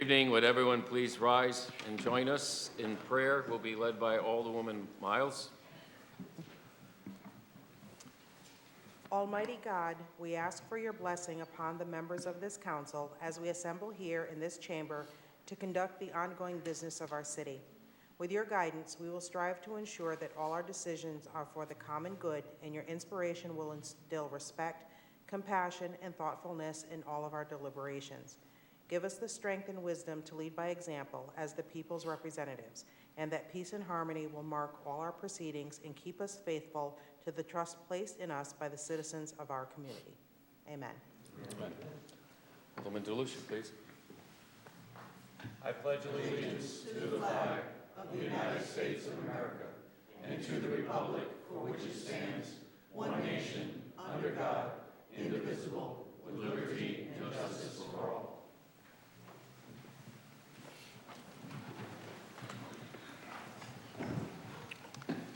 Good evening. Would everyone please rise and join us in prayer? We'll be led by Alderwoman Miles. Almighty God, we ask for your blessing upon the members of this council as we assemble here in this chamber to conduct the ongoing business of our city. With your guidance, we will strive to ensure that all our decisions are for the common good, and your inspiration will instill respect, compassion, and thoughtfulness in all of our deliberations. Give us the strength and wisdom to lead by example as the people's representatives, and that peace and harmony will mark all our proceedings and keep us faithful to the trust placed in us by the citizens of our community. Amen. Amen. Alderman DeLucia, please. I pledge allegiance to the flag of the United States of America and to the republic for which it stands, one nation, under God, indivisible, with liberty and justice for all.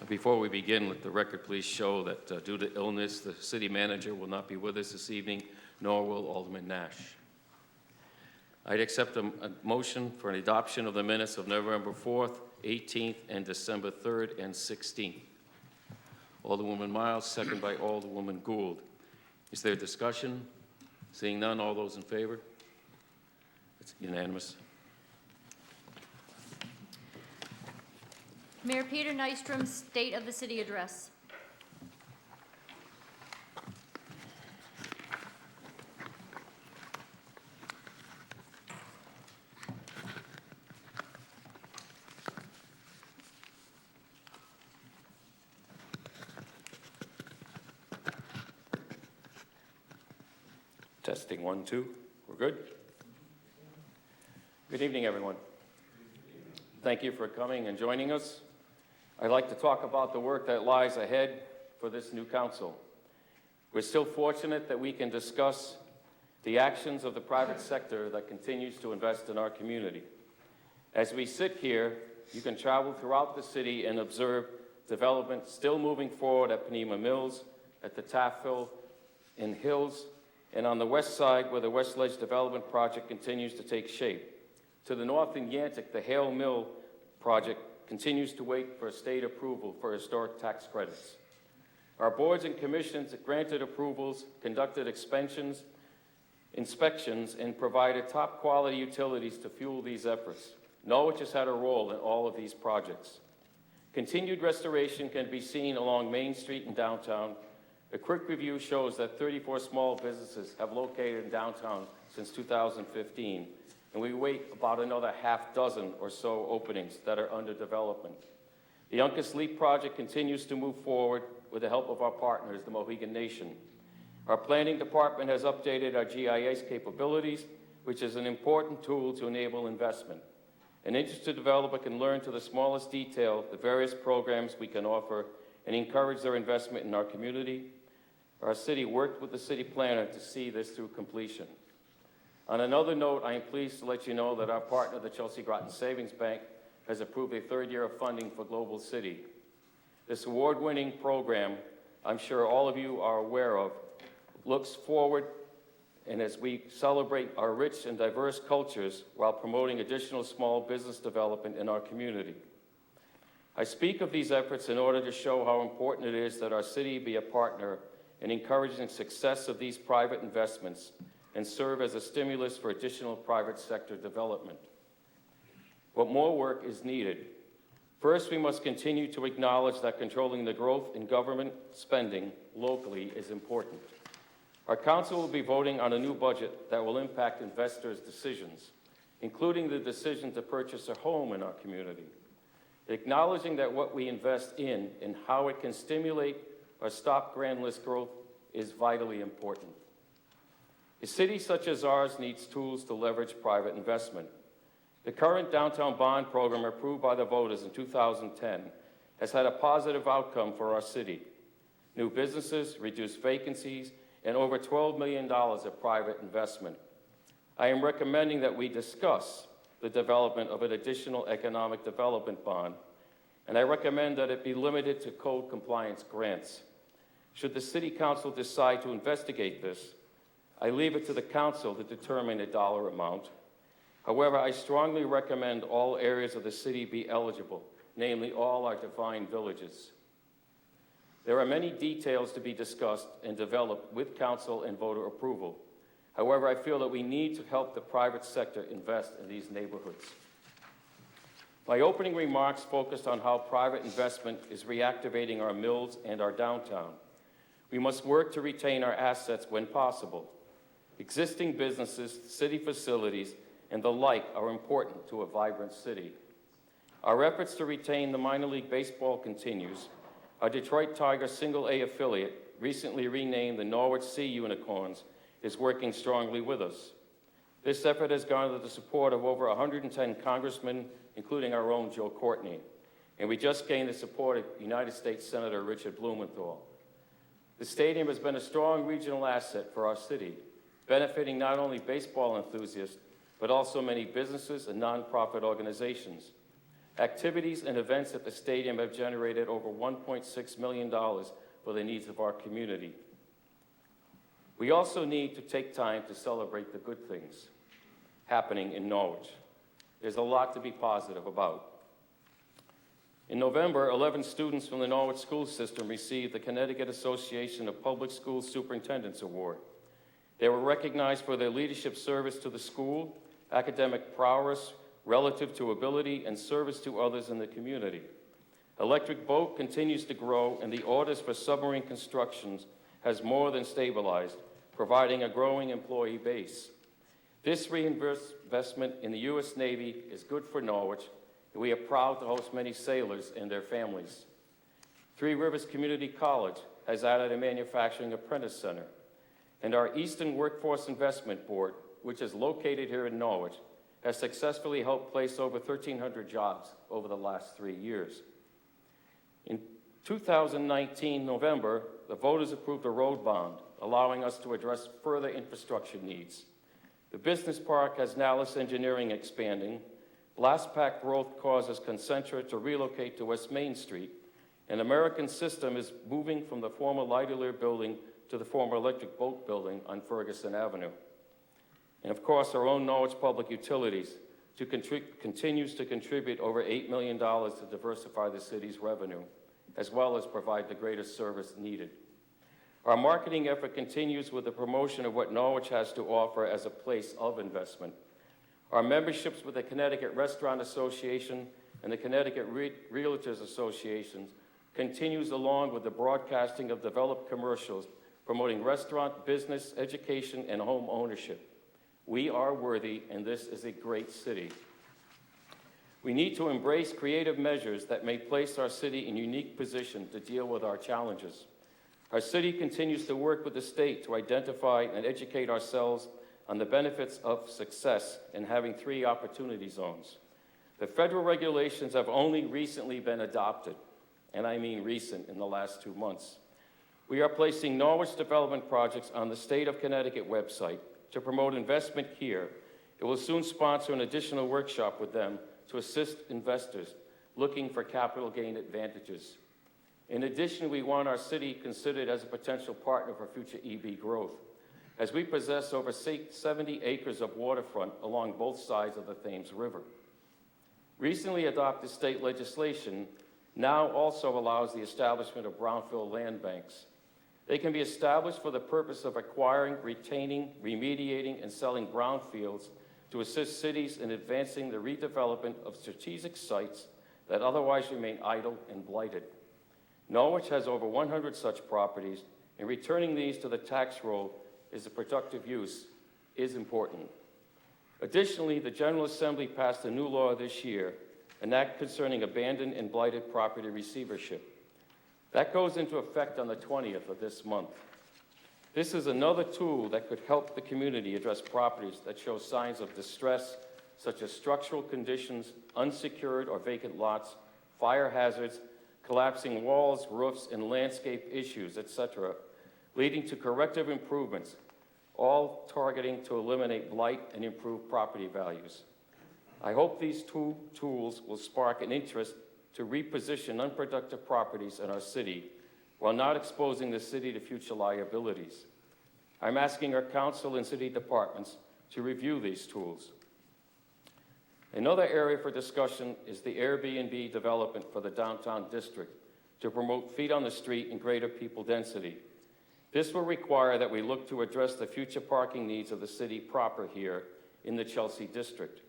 Before we begin, let the record please show that due to illness, the city manager will not be with us this evening, nor will Alderman Nash. I'd accept a motion for an adoption of the minutes of November 4th, 18th, and December 3rd and 16th. Alderwoman Miles, second by Alderwoman Gould. Is there discussion? Seeing none, all those in favor? It's unanimous. Mayor Peter Nystrom's State of the City Address. Testing 1, 2. We're good? Good evening, everyone. Thank you for coming and joining us. I'd like to talk about the work that lies ahead for this new council. We're still fortunate that we can discuss the actions of the private sector that continues to invest in our community. As we sit here, you can travel throughout the city and observe development still moving forward at Panema Mills, at the Tafthill in Hills, and on the west side where the West Ledge Development Project continues to take shape. To the north in Yantic, the Hale Mill project continues to wait for state approval for historic tax credits. Our boards and commissions granted approvals, conducted inspections, and provided top quality utilities to fuel these efforts. Norwich has had a role in all of these projects. Continued restoration can be seen along Main Street in downtown. A quick review shows that 34 small businesses have located in downtown since 2015. And we wait about another half dozen or so openings that are under development. The Uncas Leap project continues to move forward with the help of our partners, the Mohegan Nation. Our planning department has updated our GIS capabilities, which is an important tool to enable investment. An interested developer can learn to the smallest detail the various programs we can offer and encourage their investment in our community. Our city worked with the city planner to see this through completion. On another note, I am pleased to let you know that our partner, the Chelsea Groton Savings Bank, has approved a third year of funding for Global City. This award-winning program, I'm sure all of you are aware of, looks forward, and as we celebrate our rich and diverse cultures while promoting additional small business development in our community. I speak of these efforts in order to show how important it is that our city be a partner in encouraging success of these private investments and serve as a stimulus for additional private sector development. But more work is needed. First, we must continue to acknowledge that controlling the growth in government spending locally is important. Our council will be voting on a new budget that will impact investors' decisions, including the decision to purchase a home in our community. Acknowledging that what we invest in and how it can stimulate or stop grand list growth is vitally important. A city such as ours needs tools to leverage private investment. The current downtown bond program approved by the voters in 2010 has had a positive outcome for our city. New businesses, reduced vacancies, and over $12 million of private investment. I am recommending that we discuss the development of an additional economic development bond, and I recommend that it be limited to code compliance grants. Should the City Council decide to investigate this, I leave it to the Council to determine a dollar amount. However, I strongly recommend all areas of the city be eligible, namely all our defined villages. There are many details to be discussed and developed with council and voter approval. However, I feel that we need to help the private sector invest in these neighborhoods. My opening remarks focused on how private investment is reactivating our mills and our downtown. We must work to retain our assets when possible. Existing businesses, city facilities, and the like are important to a vibrant city. Our efforts to retain the minor league baseball continues. Our Detroit Tigers single-A affiliate, recently renamed the Norwich Sea Unicorns, is working strongly with us. This effort has garnered the support of over 110 congressmen, including our own Joe Courtney, and we just gained the support of United States Senator Richard Blumenthal. The stadium has been a strong regional asset for our city, benefiting not only baseball enthusiasts, but also many businesses and nonprofit organizations. Activities and events at the stadium have generated over $1.6 million for the needs of our community. We also need to take time to celebrate the good things happening in Norwich. There's a lot to be positive about. In November, 11 students from the Norwich school system received the Connecticut Association of Public School Superintendents Award. They were recognized for their leadership service to the school, academic prowess relative to ability, and service to others in the community. Electric Boat continues to grow, and the orders for submarine constructions has more than stabilized, providing a growing employee base. This reinvestment in the U.S. Navy is good for Norwich, and we are proud to host many sailors and their families. Three Rivers Community College has added a manufacturing apprentice center, and our Eastern Workforce Investment Board, which is located here in Norwich, has successfully helped place over 1,300 jobs over the last 3 years. In 2019, November, the voters approved a road bond, allowing us to address further infrastructure needs. The business park has Nallis Engineering expanding. Blast Pack growth causes Concentra to relocate to West Main Street, and American System is moving from the former Lightelier building to the former Electric Boat building on Ferguson Avenue. And of course, our own Norwich Public Utilities continues to contribute over $8 million to diversify the city's revenue, as well as provide the greatest service needed. Our marketing effort continues with the promotion of what Norwich has to offer as a place of investment. Our memberships with the Connecticut Restaurant Association and the Connecticut Realtors Association continues along with the broadcasting of developed commercials promoting restaurant, business, education, and home ownership. We are worthy, and this is a great city. We need to embrace creative measures that may place our city in a unique position to deal with our challenges. Our city continues to work with the state to identify and educate ourselves on the benefits of success in having 3 opportunity zones. The federal regulations have only recently been adopted, and I mean recent, in the last 2 months. We are placing Norwich development projects on the State of Connecticut website to promote investment here. It will soon sponsor an additional workshop with them to assist investors looking for capital gain advantages. In addition, we want our city considered as a potential partner for future EB growth, as we possess over 70 acres of waterfront along both sides of the Thames River. Recently adopted state legislation now also allows the establishment of brownfield land banks. They can be established for the purpose of acquiring, retaining, remediating, and selling brownfields to assist cities in advancing the redevelopment of strategic sites that otherwise remain idle and blighted. Norwich has over 100 such properties, and returning these to the tax roll as a productive use is important. Additionally, the General Assembly passed a new law this year, an act concerning abandoned and blighted property receivership. That goes into effect on the 20th of this month. This is another tool that could help the community address properties that show signs of distress, such as structural conditions, unsecured or vacant lots, fire hazards, collapsing walls, roofs, and landscape issues, etc., leading to corrective improvements, all targeting to eliminate blight and improve property values. I hope these 2 tools will spark an interest to reposition unproductive properties in our city while not exposing the city to future liabilities. I'm asking our council and city departments to review these tools. Another area for discussion is the Airbnb development for the downtown district to promote feet on the street and greater people density. This will require that we look to address the future parking needs of the city proper here in the Chelsea district.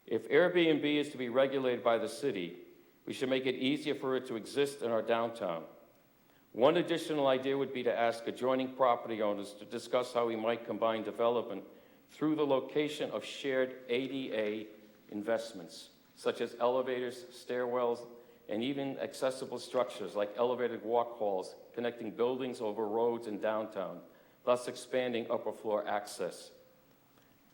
If Airbnb is to be regulated by the city, we should make it easier for it to exist in our downtown. One additional idea would be to ask adjoining property owners to discuss how we might combine development through the location of shared ADA investments, such as elevators, stairwells, and even accessible structures like elevated walk halls connecting buildings over roads in downtown, thus expanding upper floor access.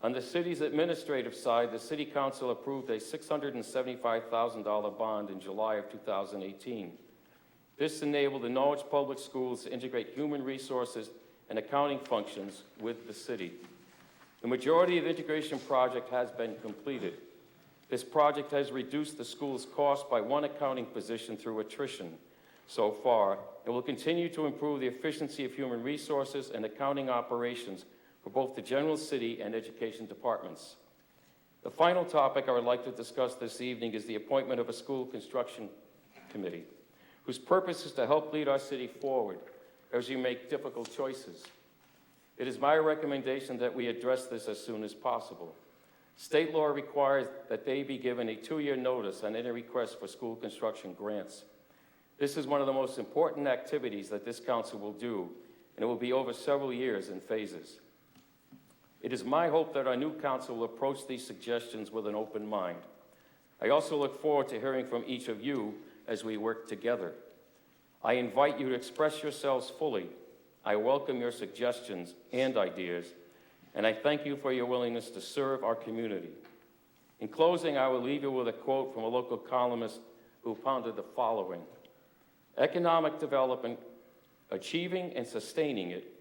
On the city's administrative side, the City Council approved a $675,000 bond in July of 2018. This enabled the Norwich Public Schools to integrate human resources and accounting functions with the city. The majority of the integration project has been completed. This project has reduced the school's cost by one accounting position through attrition so far, and will continue to improve the efficiency of human resources and accounting operations for both the general city and education departments. The final topic I would like to discuss this evening is the appointment of a school construction committee, whose purpose is to help lead our city forward as we make difficult choices. It is my recommendation that we address this as soon as possible. State law requires that they be given a 2-year notice on any request for school construction grants. This is one of the most important activities that this council will do, and it will be over several years in phases. It is my hope that our new council will approach these suggestions with an open mind. I also look forward to hearing from each of you as we work together. I invite you to express yourselves fully. I welcome your suggestions and ideas, and I thank you for your willingness to serve our community. In closing, I will leave you with a quote from a local columnist who pondered the following: "Economic development, achieving and sustaining it,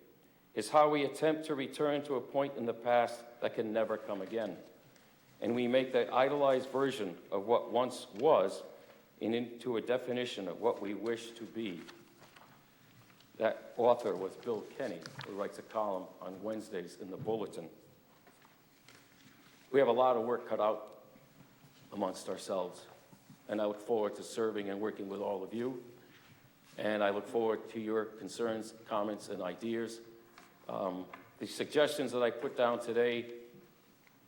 is how we attempt to return to a point in the past that can never come again. And we make the idolized version of what once was into a definition of what we wish to be." That author was Bill Kenny, who writes a column on Wednesdays in the Bulletin. We have a lot of work cut out amongst ourselves, and I look forward to serving and working with all of you. And I look forward to your concerns, comments, and ideas. The suggestions that I put down today,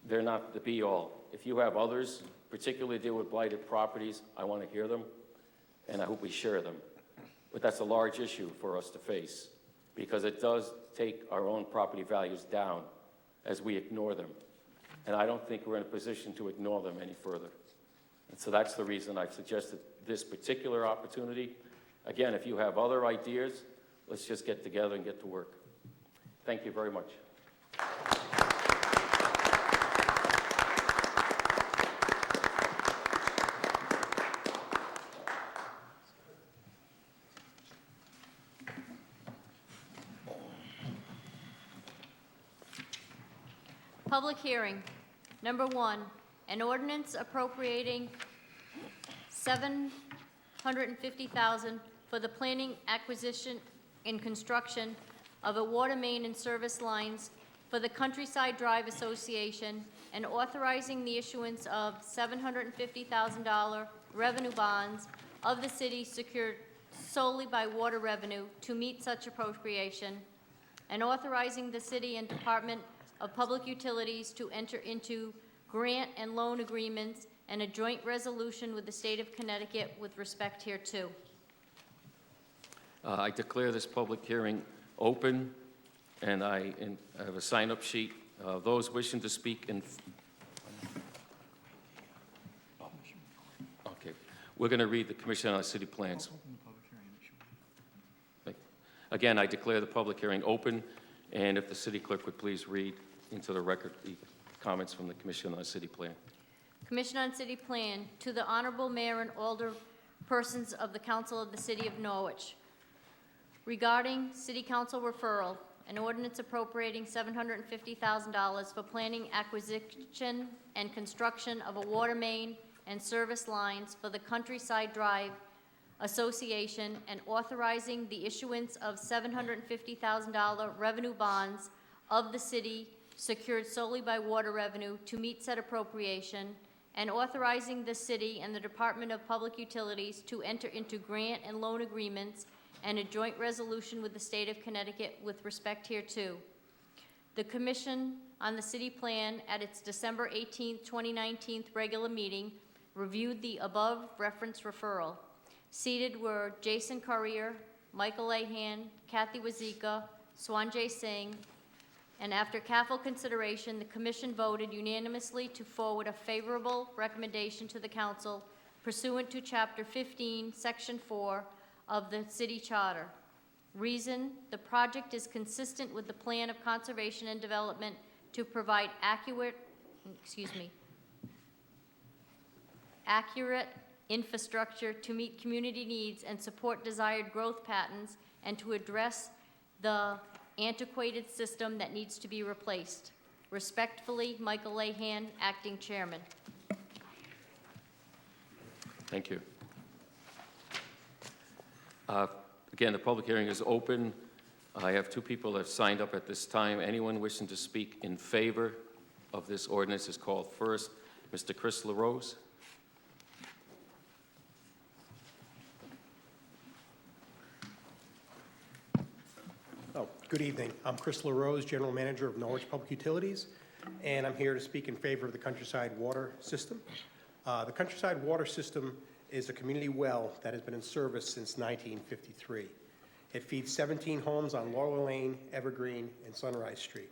they're not the be-all. If you have others, particularly deal with blighted properties, I want to hear them, and I hope we share them. But that's a large issue for us to face, because it does take our own property values down as we ignore them. And I don't think we're in a position to ignore them any further. And so that's the reason I've suggested this particular opportunity. Again, if you have other ideas, let's just get together and get to work. Thank you very much. Public hearing. Number 1, an ordinance appropriating $750,000 for the planning, acquisition, and construction of a water main and service lines for the Countryside Drive Association, and authorizing the issuance of $750,000 revenue bonds of the city secured solely by water revenue to meet such appropriation, and authorizing the city and Department of Public Utilities to enter into grant and loan agreements and a joint resolution with the state of Connecticut with respect hereto. I declare this public hearing open, and I have a sign-up sheet. Those wishing to speak in... Okay. We're going to read the Commission on City Plans. Again, I declare the public hearing open, and if the city clerk would please read into the record the comments from the Commission on City Plan. Commission on City Plan, to the Honorable Mayor and Alder persons of the Council of the City of Norwich. Regarding City Council referral, an ordinance appropriating $750,000 for planning, acquisition, and construction of a water main and service lines for the Countryside Drive Association, and authorizing the issuance of $750,000 revenue bonds of the city secured solely by water revenue to meet said appropriation, and authorizing the city and the Department of Public Utilities to enter into grant and loan agreements and a joint resolution with the state of Connecticut with respect hereto. The Commission on the City Plan at its December 18, 2019 regular meeting reviewed the above reference referral. Seated were Jason Currier, Michael Ahan, Kathy Wazika, Swanjay Singh, and after careful consideration, the Commission voted unanimously to forward a favorable recommendation to the Council pursuant to Chapter 15, Section 4 of the City Charter. Reason, the project is consistent with the Plan of Conservation and Development to provide accurate infrastructure to meet community needs and support desired growth patterns and to address the antiquated system that needs to be replaced. Respectfully, Michael Ahan, Acting Chairman. Thank you. Again, the public hearing is open. I have two people that have signed up at this time. Anyone wishing to speak in favor of this ordinance is called first. Mr. Chris LaRose. Good evening. I'm Chris LaRose, General Manager of Norwich Public Utilities, and I'm here to speak in favor of the Countryside Water System. The Countryside Water System is a community well that has been in service since 1953. It feeds 17 homes on Laurel Lane, Evergreen, and Sunrise Street.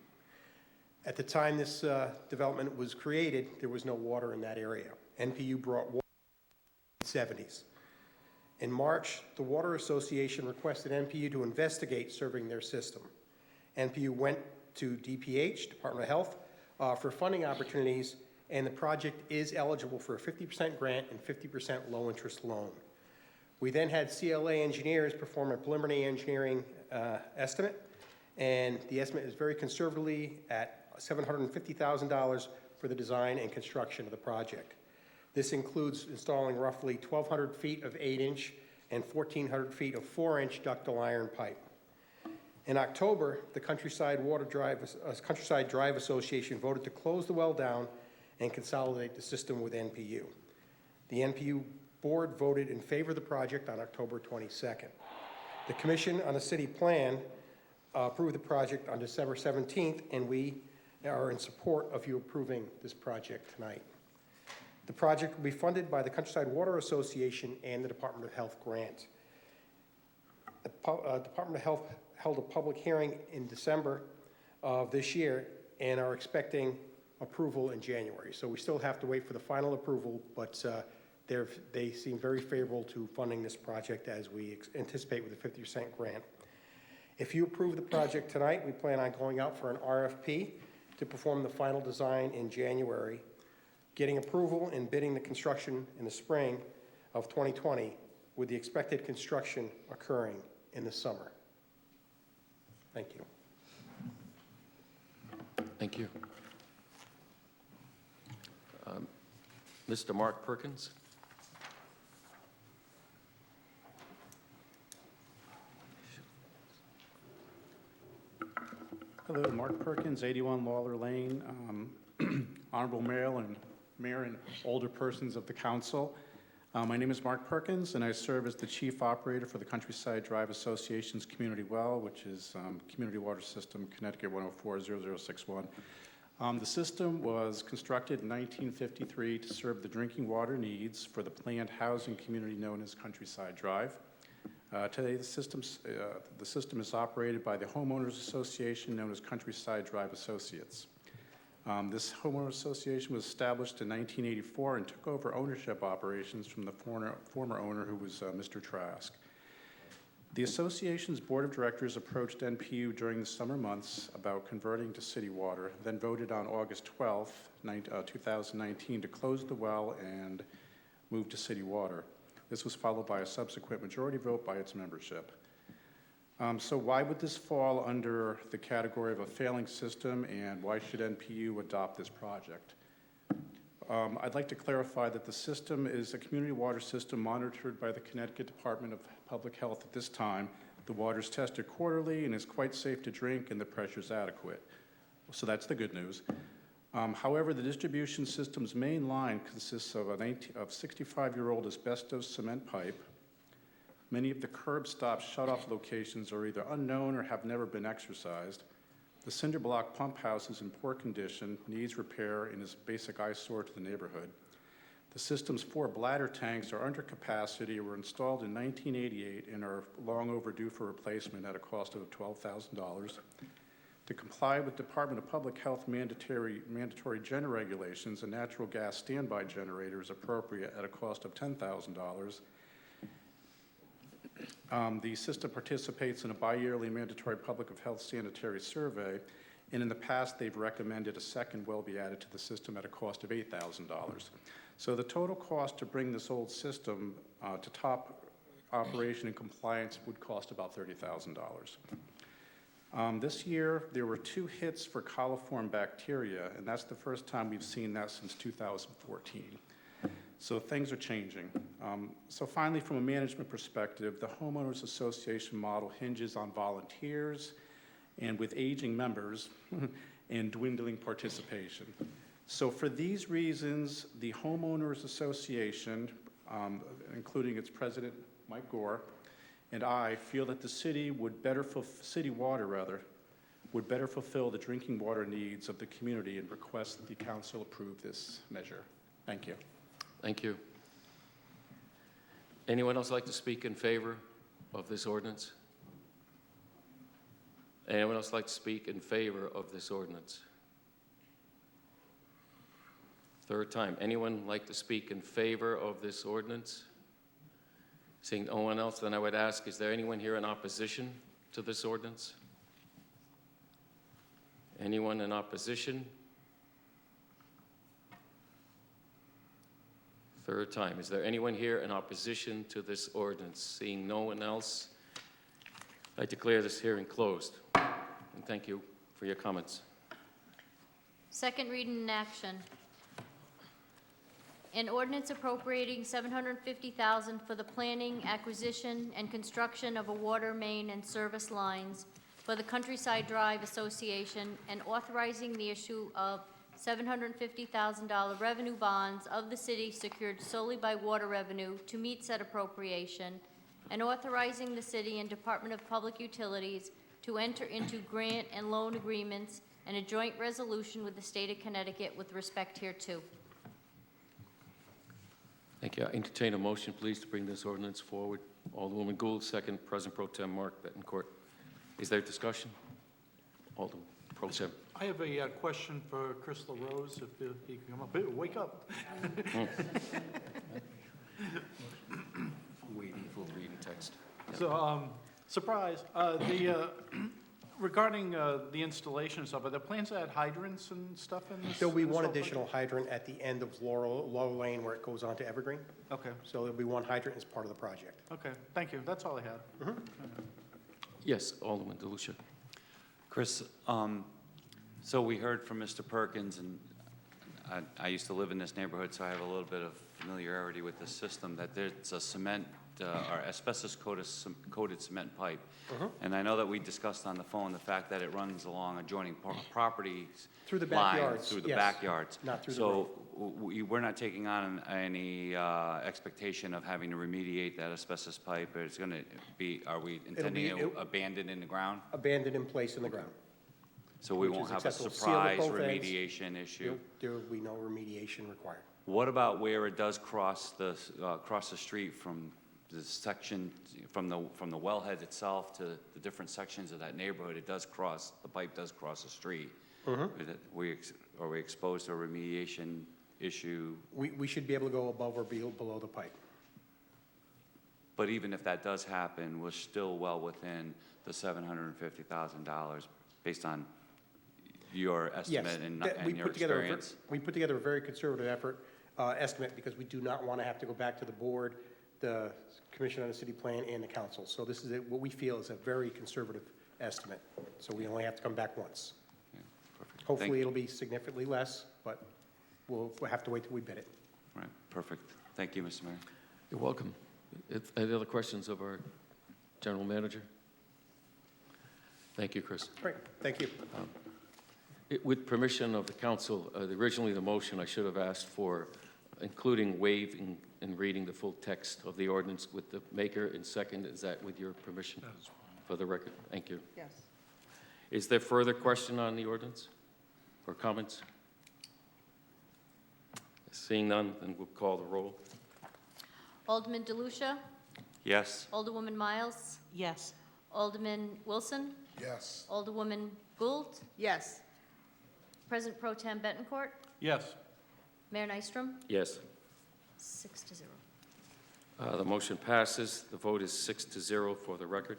At the time this development was created, there was no water in that area. NPU brought water in the 1970s. In March, the Water Association requested NPU to investigate serving their system. NPU went to DPH, Department of Health, for funding opportunities, and the project is eligible for a 50% grant and 50% low-interest loan. We then had CLA engineers perform a preliminary engineering estimate, and the estimate is very conservatively at $750,000 for the design and construction of the project. This includes installing roughly 1,200 feet of 8-inch and 1,400 feet of 4-inch ductile iron pipe. In October, the Countryside Drive Association voted to close the well down and consolidate the system with NPU. The NPU board voted in favor of the project on October 22nd. The Commission on the City Plan approved the project on December 17th, and we are in support of you approving this project tonight. The project will be funded by the Countryside Water Association and the Department of Health grant. The Department of Health held a public hearing in December of this year and are expecting approval in January. So we still have to wait for the final approval, but they seem very favorable to funding this project as we anticipate with a 50% grant. If you approve the project tonight, we plan on going out for an RFP to perform the final design in January, getting approval and bidding the construction in the spring of 2020, with the expected construction occurring in the summer. Thank you. Thank you. Mr. Mark Perkins. Hello, Mark Perkins, 81 Lawler Lane. Honorable Mayor and older persons of the council. My name is Mark Perkins, and I serve as the chief operator for the Countryside Drive Association's Community Well, which is Community Water System, Connecticut 1040061. The system was constructed in 1953 to serve the drinking water needs for the planned housing community known as Countryside Drive. Today, the system is operated by the Homeowners Association known as Countryside Drive Associates. This homeowner association was established in 1984 and took over ownership operations from the former owner, who was Mr. Trask. The association's board of directors approached NPU during the summer months about converting to city water, then voted on August 12, 2019 to close the well and move to city water. This was followed by a subsequent majority vote by its membership. So why would this fall under the category of a failing system, and why should NPU adopt this project? I'd like to clarify that the system is a community water system monitored by the Connecticut Department of Public Health at this time. The water is tested quarterly and is quite safe to drink, and the pressure is adequate. So that's the good news. However, the distribution system's main line consists of of 65-year-old asbestos cement pipe. Many of the curb stop shut-off locations are either unknown or have never been exercised. The cinder block pump house is in poor condition, needs repair, and is a basic eyesore to the neighborhood. The system's 4 bladder tanks are under capacity, were installed in 1988, and are long overdue for replacement at a cost of $12,000. To comply with Department of Public Health mandatory general regulations, a natural gas standby generator is appropriate at a cost of $10,000. The system participates in a bi-yearly mandatory public health sanitary survey, and in the past they've recommended a second well be added to the system at a cost of $8,000. So the total cost to bring this old system to top operation and compliance would cost about $30,000. This year, there were 2 hits for coliform bacteria, and that's the first time we've seen that since 2014. So things are changing. So finally, from a management perspective, the Homeowners Association model hinges on volunteers and with aging members and dwindling participation. So for these reasons, the Homeowners Association, including its president, Mike Gore, and I feel that the city would better would better fulfill the drinking water needs of the community and request that the council approve this measure. Thank you. Thank you. Anyone else like to speak in favor of this ordinance? Anyone else like to speak in favor of this ordinance? Third time. Anyone like to speak in favor of this ordinance? Seeing no one else, then I would ask, is there anyone here in opposition to this ordinance? Anyone in opposition? Third time. Is there anyone here in opposition to this ordinance? Seeing no one else, I declare this hearing closed. And thank you for your comments. Second reading in action. An ordinance appropriating $750,000 for the planning, acquisition, and construction of a water main and service lines for the Countryside Drive Association, and authorizing the issue of $750,000 revenue bonds of the city secured solely by water revenue to meet said appropriation, and authorizing the city and Department of Public Utilities to enter into grant and loan agreements and a joint resolution with the state of Connecticut with respect hereto. Thank you. I entertain a motion, please, to bring this ordinance forward. Alderwoman Gould, second. President Pro Tem Mark Bettencourt. Is there discussion? Alderman Pro Tem. I have a question for Chris LaRose, if he can come up. Hey, wake up. Waiting for reading text. So, surprise. Regarding the installation and stuff, are there plans to add hydrants and stuff in this? There'll be one install additional hydrant at the end of Laurel Lane where it goes on to Evergreen. project? Okay, So there'll be one hydrant as part of the project. okay, thank you. That's all I had. Yes, Alderman DeLucia. Chris, so we heard from Mr. Perkins, and I used to live in this neighborhood, so I have a little bit of familiarity with the system, that there's a cement, or asbestos-coated cement pipe. And I know that we discussed on the phone the fact that it runs along adjoining properties. Through the line, backyards, Through the yes. backyards. Not through the road. So we're not taking on any expectation of having to remediate that asbestos pipe. It's going to be, are we intending it abandoned in the ground? Abandoned in place in the ground. So we Which won't is have a acceptable. Seal surprise at both ends. remediation issue? There will be no remediation required. What about where it does cross the street from the section, from the wellhead itself to the different sections of that neighborhood? It does cross, the pipe does cross the street. Are we exposed to a remediation issue? We should be able to go above or below the pipe. But even if that does happen, we're still well within the $750,000 based on your estimate and your experience? We put together a very conservative estimate because we do not want to have to go back to the board, the Commission on the City Plan, and the council. So this is what we feel is a very conservative estimate. So we only have to come back once. Yeah, perfect. Hopefully it'll be significantly less, but we'll have to wait till we bid it. Right, perfect. Thank you, Mr. Mayor. You're welcome. Any other questions of our general manager? Thank you, Chris. Great, thank you. With permission of the council, originally the motion, I should have asked for including waiving and reading the full text of the ordinance with the maker, and second, is that with your permission? For the record, thank you. Yes. Is there further question on the ordinance or comments? Seeing none, then we'll call the roll. Alderman DeLucia? Yes. Alderwoman Miles? Yes. Alderman Wilson? Yes. Alderwoman Gould? Yes. President Pro Tem Betancourt? Yes. Mayor Nystrom? Yes. 6-0. The motion passes. The vote is 6-0 for the record.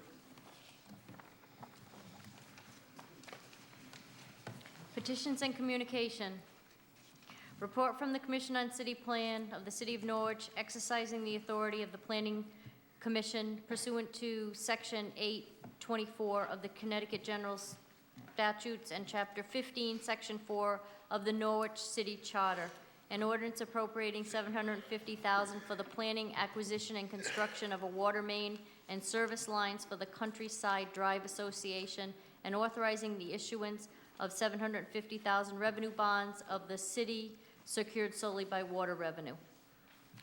Petitions and communication. Report from the Commission on City Plan of the City of Norwich exercising the authority of the Planning Commission pursuant to Section 824 of the Connecticut General Statutes and Chapter 15, Section 4 of the Norwich City Charter, an ordinance appropriating $750,000 for the planning, acquisition, and construction of a water main and service lines for the Countryside Drive Association, and authorizing the issuance of $750,000 revenue bonds of the city secured solely by water revenue.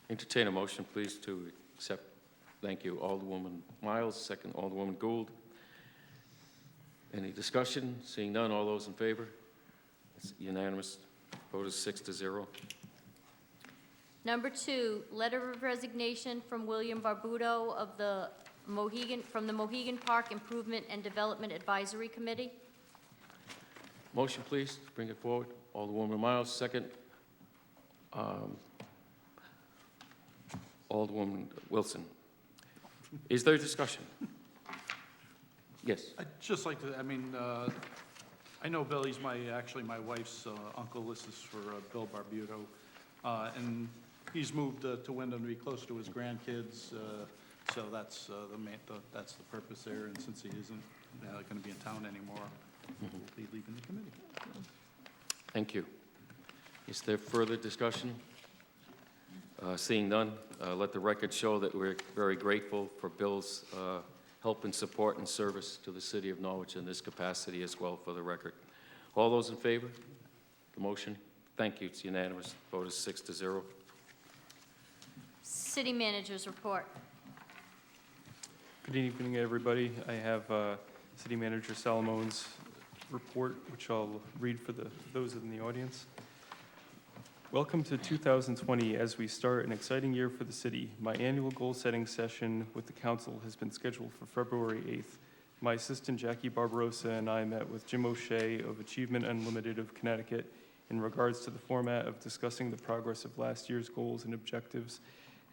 Entertain a motion, please, to accept. Thank you, Alderwoman Miles. Second, Alderwoman Gould. Any discussion? Seeing none, all those in favor? It's unanimous. Vote is 6-0. Number 2, letter of resignation from William Barbuto of the from the Mohegan Park Improvement and Development Advisory Committee. Motion, please, to bring it forward. Alderwoman Miles, second. Alderwoman Wilson. Is there discussion? Yes. I'd just like to, I know Bill, he's actually my wife's uncle. This is for Bill Barbuto. And he's moved to Wyndham to be close to his grandkids. So that's that's the purpose there. And since he isn't going to be in town anymore, we'll be leaving the committee. Thank you. Is there further discussion? Seeing none, let the record show that we're very grateful for Bill's help and support and service to the city of Norwich in this capacity as well, for the record. All those in favor? The motion? Thank you. It's unanimous. Vote is 6-0. City Manager's report. Good evening, everybody. I have City Manager Salomon's report, which I'll read for those in the audience. Welcome to 2020 as we start an exciting year for the city. My annual goal-setting session with the council has been scheduled for February 8th. My assistant Jackie Barbarossa and I met with Jim O'Shea of Achievement Unlimited of Connecticut in regards to the format of discussing the progress of last year's goals and objectives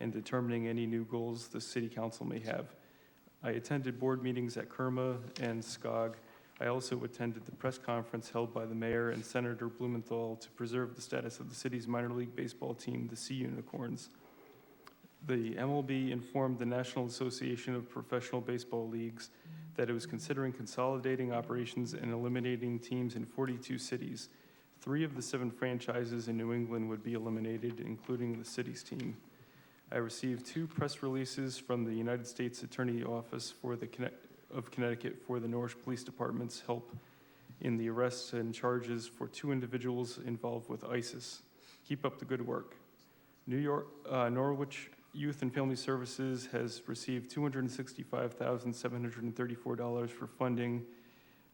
and determining any new goals the city council may have. I attended board meetings at Kerma and SCOG. I also attended the press conference held by the mayor and Senator Blumenthal to preserve the status of the city's minor league baseball team, the Sea Unicorns. The MLB informed the National Association of Professional Baseball Leagues that it was considering consolidating operations and eliminating teams in 42 cities. 3 of the 7 franchises in New England would be eliminated, including the city's team. I received 2 press releases from the United States Attorney Office of Connecticut for the Norwich Police Department's help in the arrests and charges for 2 individuals involved with ISIS. Keep up the good work. Norwich Youth and Family Services has received $265,734 for funding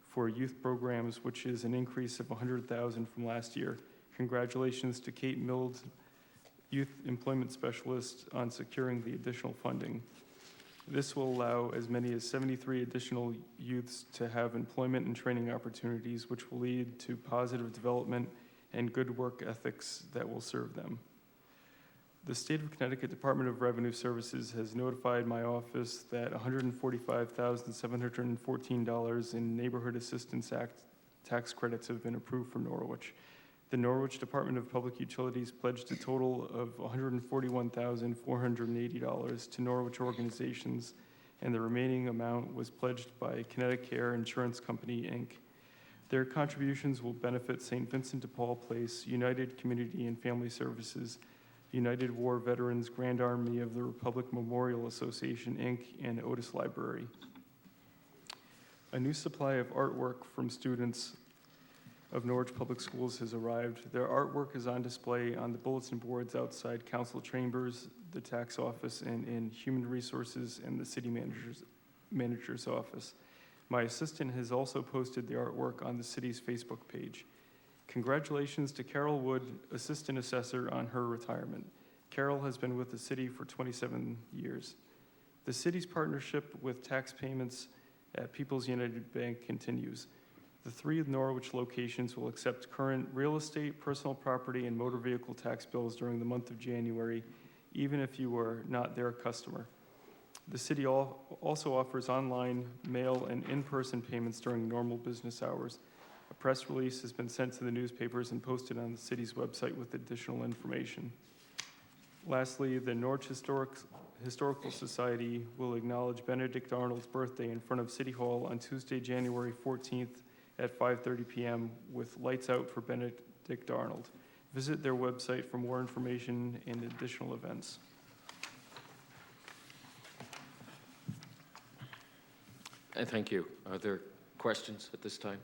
for youth programs, which is an increase of $100,000 from last year. Congratulations to Kate Mild, Youth Employment Specialist, on securing the additional funding. This will allow as many as 73 additional youths to have employment and training opportunities, which will lead to positive development and good work ethics that will serve them. The State of Connecticut Department of Revenue Services has notified my office that $145,714 in Neighborhood Assistance Act tax credits have been approved for Norwich. The Norwich Department of Public Utilities pledged a total of $141,480 to Norwich organizations, and the remaining amount was pledged by Connecticut Insurance Company, Inc. Their contributions will benefit St. Vincent de Paul Place, United Community and Family Services, United War Veterans Grand Army of the Republic Memorial Association, Inc., and Otis Library. A new supply of artwork from students of Norwich Public Schools has arrived. Their artwork is on display on the bulletin boards outside council chambers, the tax office, and in human resources and the city manager's office. My assistant has also posted the artwork on the city's Facebook page. Congratulations to Carol Wood, Assistant Assessor, on her retirement. Carol has been with the city for 27 years. The city's partnership with tax payments at People's United Bank continues. The 3 Norwich locations will accept current real estate, personal property, and motor vehicle tax bills during the month of January, even if you are not their customer. The city also offers online, mail, and in-person payments during normal business hours. A press release has been sent to the newspapers and posted on the city's website with additional information. Lastly, the Norwich Historical Society will acknowledge Benedict Arnold's birthday in front of City Hall on Tuesday, January 14th at 5:30 p.m. with lights out for Benedict Arnold. Visit their website for more information and additional events. Thank you. Are there questions at this time?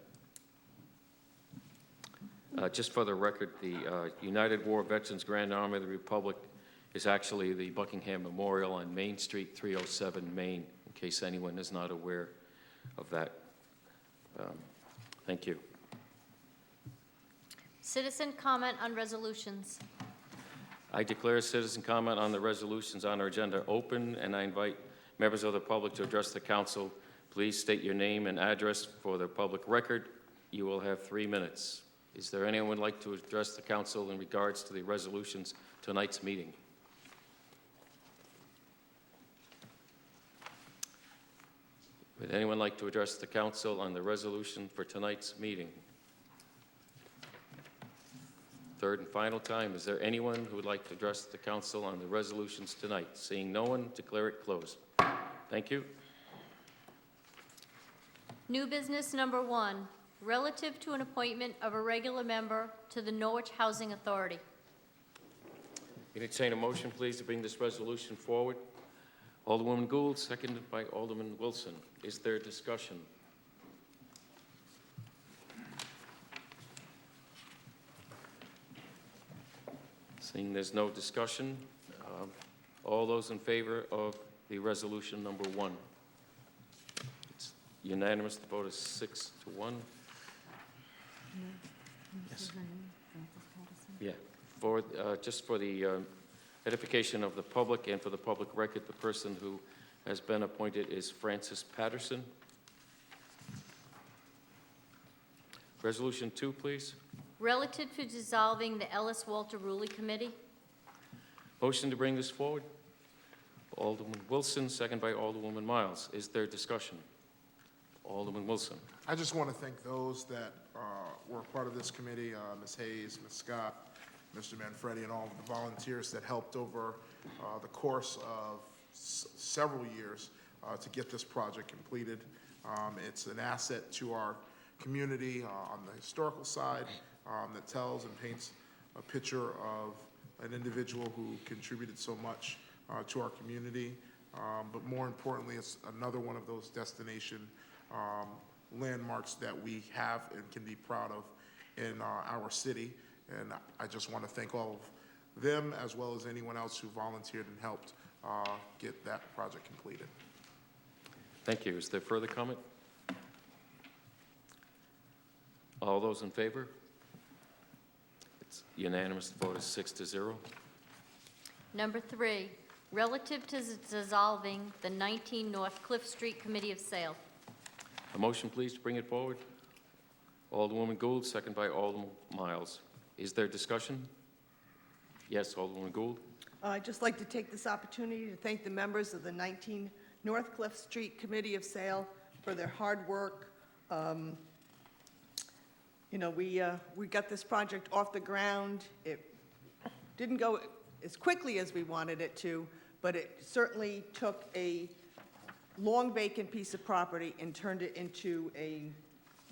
Just for the record, the United War Veterans Grand Army of the Republic is actually the Buckingham Memorial on Main Street, 307 Main, in case anyone is not aware of that. Thank you. Citizen comment on resolutions. I declare citizen comment on the resolutions on our agenda open, and I invite members of the public to address the council. Please state your name and address for the public record. You will have 3 minutes. Is there anyone who would like to address the council in regards to the resolutions tonight's meeting? Would anyone like to address the council on the resolution for tonight's meeting? Third and final time, is there anyone who would like to address the council on the resolutions tonight? Seeing no one, declare it closed. Thank you. New business number 1, relative to an appointment of a regular member to the Norwich Housing Authority. Entertain a motion, please, to bring this resolution forward. Alderwoman Gould, seconded by Alderman Wilson. Is there discussion? Seeing there's no discussion, all those in favor of the resolution number 1? It's unanimous. The vote is 6-1. Yes. Yeah. Just for the edification of the public and for the public record, the person who has been appointed is Francis Patterson. Resolution 2, please. Relative to dissolving the Ellis Walter Ruley Committee. Motion to bring this forward. Alderman Wilson, second by Alderwoman Miles. Is there discussion? Alderman Wilson. I just want to thank those that were part of this committee, Ms. Hayes, Ms. Scott, Mr. Manfredi, and all of the volunteers that helped over the course of several years to get this project completed. It's an asset to our community on the historical side that tells and paints a picture of an individual who contributed so much to our community. But more importantly, it's another one of those destination landmarks that we have and can be proud of in our city. And I just want to thank all of them as well as anyone else who volunteered and helped get that project completed. Thank you. Is there further comment? All those in favor? It's unanimous. The vote is 6-0. Number 3, relative to dissolving the 19 North Cliff Street Committee of Sale. A motion, please, to bring it forward. Alderwoman Gould, second by Alderman Miles. Is there discussion? Yes, Alderwoman Gould. I'd just like to take this opportunity to thank the members of the 19 North Cliff Street Committee of Sale for their hard work. You know, we got this project off the ground. It didn't go as quickly as we wanted it to, but it certainly took a long vacant piece of property and turned it into a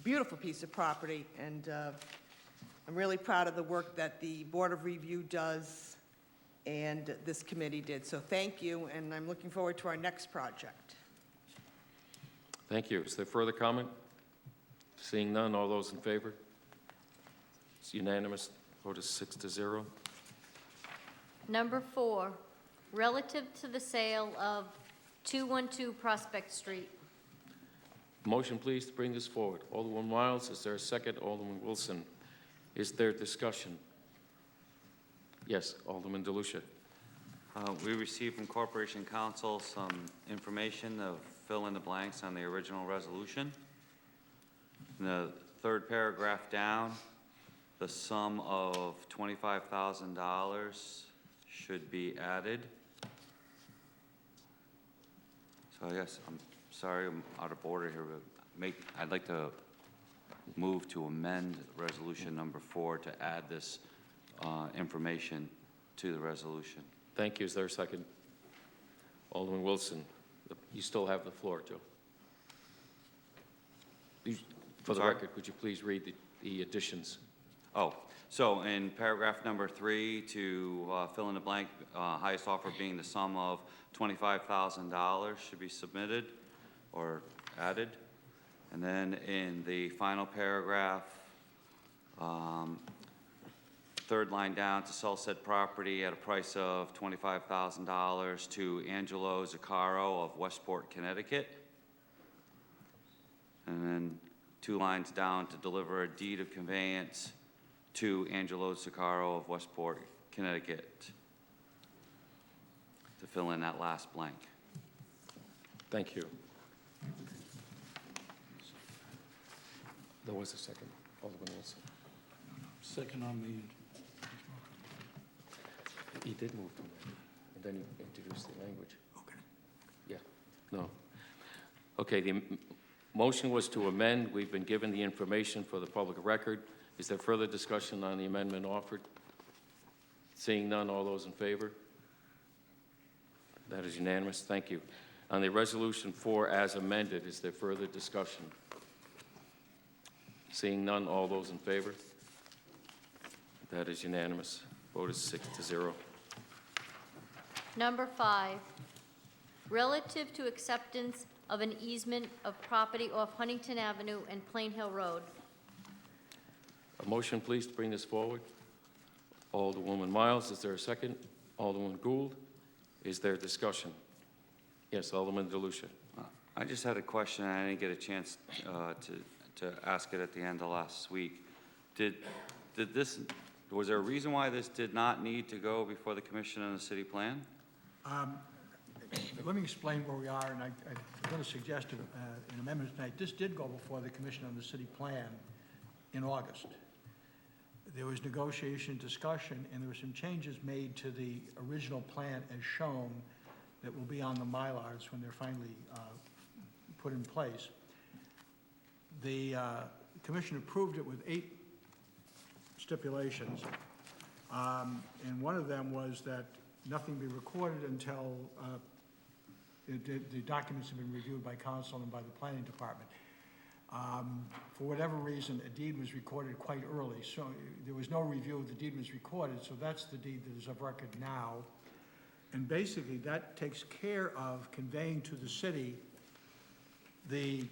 beautiful piece of property. And I'm really proud of the work that the Board of Review does and this committee did. So thank you, and I'm looking forward to our next project. Thank you. Is there further comment? Seeing none, all those in favor? It's unanimous. Vote is 6-0. Number 4, relative to the sale of 212 Prospect Street. Motion, please, to bring this forward. Alderman Miles, is there a second? Alderman Wilson, is there discussion? Yes, Alderman DeLucia. We received from Corporation Counsel some information to fill in the blanks on the original resolution. In the third paragraph down, the sum of $25,000 should be added. So I guess, I'm sorry, I'm out of order here, but I'd like to move to amend resolution number 4 to add this information to the resolution. Thank you. Is there a second? Alderman Wilson, you still have the floor, Joe. For the Sorry? record, would you please read the additions? Oh, so in paragraph number 3, to fill in the blank, highest offer being the sum of $25,000 should be submitted or added. And then in the final paragraph, third line down, to sell said property at a price of $25,000 to Angelo Zuccaro of Westport, Connecticut. And then 2 lines down, to deliver a deed of conveyance to Angelo Zuccaro of Westport, Connecticut, to fill in that last blank. Thank you. There was a second. Alderman Wilson. Second on the, He did move to amend, and then he introduced the language. okay. Yeah, no. Okay, the motion was to amend. We've been given the information for the public record. Is there further discussion on the amendment offered? Seeing none, all those in favor? That is unanimous. Thank you. On the resolution 4 as amended, is there further discussion? Seeing none, all those in favor? That is unanimous. Vote is 6-0. Number 5, relative to acceptance of an easement of property off Huntington Avenue and Plain Hill Road. A motion, please, to bring this forward. Alderwoman Miles, is there a second? Alderman Gould, is there discussion? Yes, Alderman DeLucia. I just had a question, and I didn't get a chance to ask it at the end of last week. Was there a reason why this did not need to go before the commission on the city plan? Let me explain where we are, and I'm going to suggest an amendment tonight. This did go before the commission on the city plan in August. There was negotiation, discussion, and there were some changes made to the original plan as shown that will be on the Mylars when they're finally put in place. The commission approved it with 8 stipulations, and one of them was that nothing be recorded until the documents have been reviewed by council and by the planning department. For whatever reason, a deed was recorded quite early, so there was no review. The deed was recorded, so that's the deed that is of record now. And basically, that takes care of conveying to the city the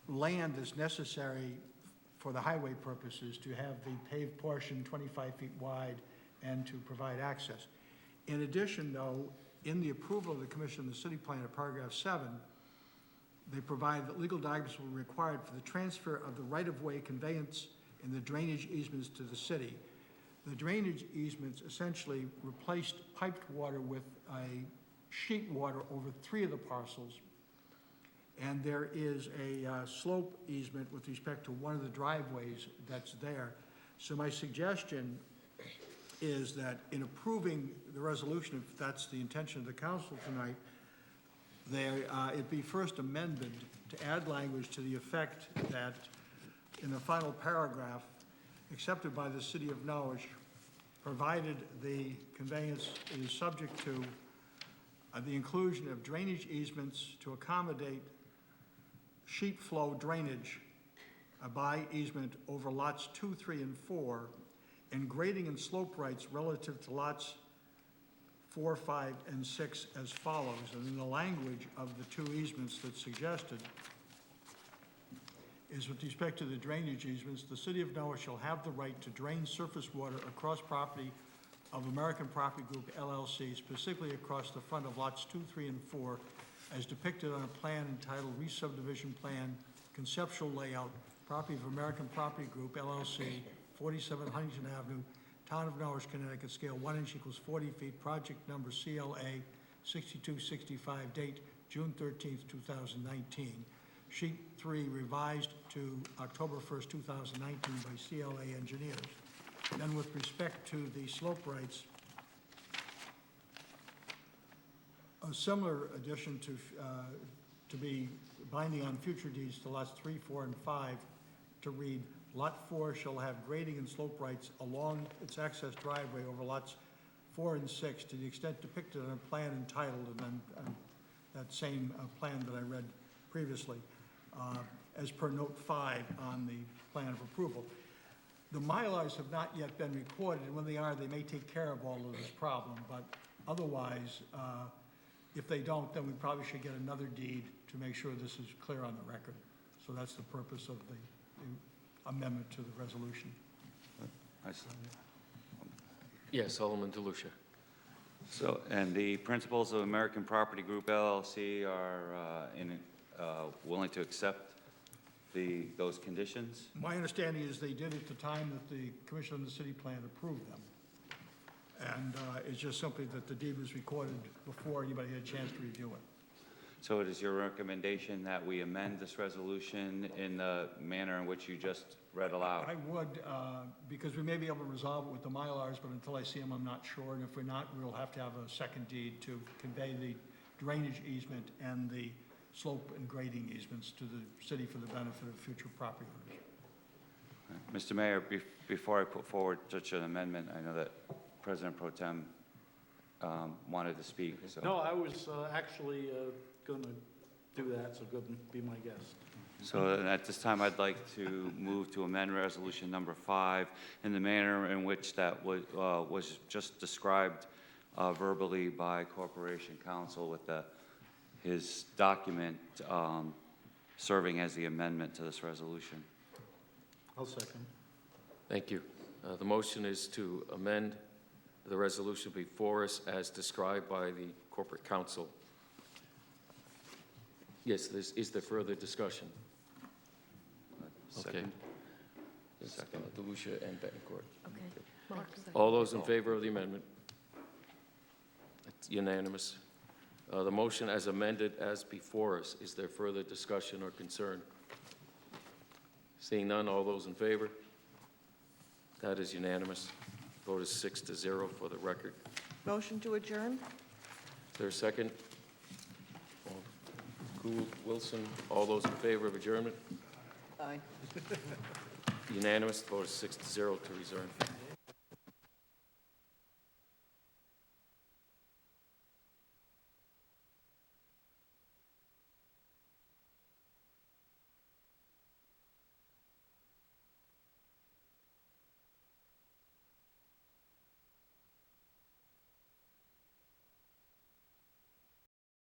land that's necessary for the highway purposes to have the paved portion 25 feet wide and to provide access. In addition, though, in the approval of the commission of the city plan at paragraph 7, they provide that legal documents will be required for the transfer of the right-of-way conveyance and the drainage easements to the city. The drainage easements essentially replaced piped water with a sheet water over 3 of the parcels. And there is a slope easement with respect to one of the driveways that's there. So my suggestion is that in approving the resolution, if that's the intention of the council tonight, it be first amended to add language to the effect that in the final paragraph, accepted by the city of Norwich, provided the conveyance is subject to the inclusion of drainage easements to accommodate sheet flow drainage by easement over lots 2, 3, and 4, and grading and slope rights relative to lots 4, 5, and 6 as follows. And in the language of the 2 easements that's suggested, is with respect to the drainage easements, the city of Norwich shall have the right to drain surface water across property of American Property Group LLC, specifically across the front of lots 2, 3, and 4, as depicted on a plan entitled Re-Subdivision Plan, Conceptual Layout, property of American Property Group LLC, 47 Huntington Avenue, Town of Norwich, Connecticut, scale 1 inch equals 40 feet, project number CLA 6265, date June 13th, 2019. Sheet 3 revised to October 1st, 2019 by CLA engineers. Then with respect to the slope rights, a similar addition to be binding on future deeds to lots 3, 4, and 5 to read, Lot 4 shall have grading and slope rights along its access driveway over lots 4 and 6 to the extent depicted on a plan entitled, and then that same plan that I read previously, as per note 5 on the plan of approval. The Mylars have not yet been recorded, and when they are, they may take care of all of this problem, but otherwise, if they don't, then we probably should get another deed to make sure this is clear on the record. So that's the purpose of the amendment to the resolution. Yes, Alderman DeLucia. So, and the principals of American Property Group LLC are willing to accept those conditions? My understanding is they did at the time that the Commission on the City Plan approved them. And it's just simply that the deed was recorded before anybody had a chance to review it. So it is your recommendation that we amend this resolution in the manner in which you just read aloud? I would, because we may be able to resolve it with the Mylars, but until I see them, I'm not sure. And if we're not, we'll have to have a second deed to convey the drainage easement and the slope and grading easements to the city for the benefit of future property owners. Mr. Mayor, before I put forward such an amendment, I know that President Pro Tem wanted to speak, so. No, I was actually going to do that, so go and be my guest. So at this time, I'd like to move to amend resolution number 5 in the manner in which that was just described verbally by Corporation Counsel with his document serving as the amendment to this resolution. I'll second. Thank you. The motion is to amend the resolution before us as described by the corporate counsel. Yes, is there further discussion? Okay. Second. DeLucia and Bettencourt. Okay. All those in favor of the amendment? It's unanimous. The motion as amended as before us, is there further discussion or concern? Seeing none, all those in favor? That is unanimous. Vote is 6-0 for the record. Motion to adjourn? Is there a second? Gould, Wilson, all those in favor of adjournment? Aye. Unanimous. Vote is 6-0 to return.